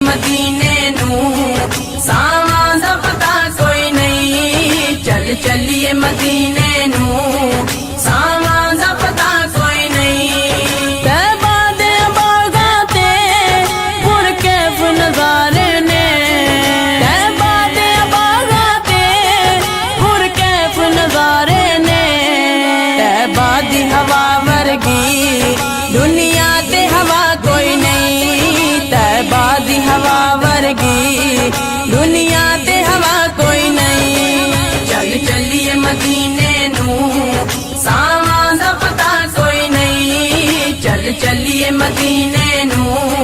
مدینے نو ساواں دا پتا کوئی نہیں، چل چلیے مدینے نو ساواں دا پتا کوئی نہیں۔ طیبہ دے باغاں تے پر کیف نظارے نے، طیبہ دے باغاں تے پر کیف نظارے نے، طیبہ دی ہوا ورگی دنیا تے ہوا کوئی نہیں، طیبہ دی ہوا ورگی دنیا تے ہوا کوئی نہیں۔ چل چلیے مدینے نو ساواں دا پتا کوئی نہیں، چل چلیے مدینے نو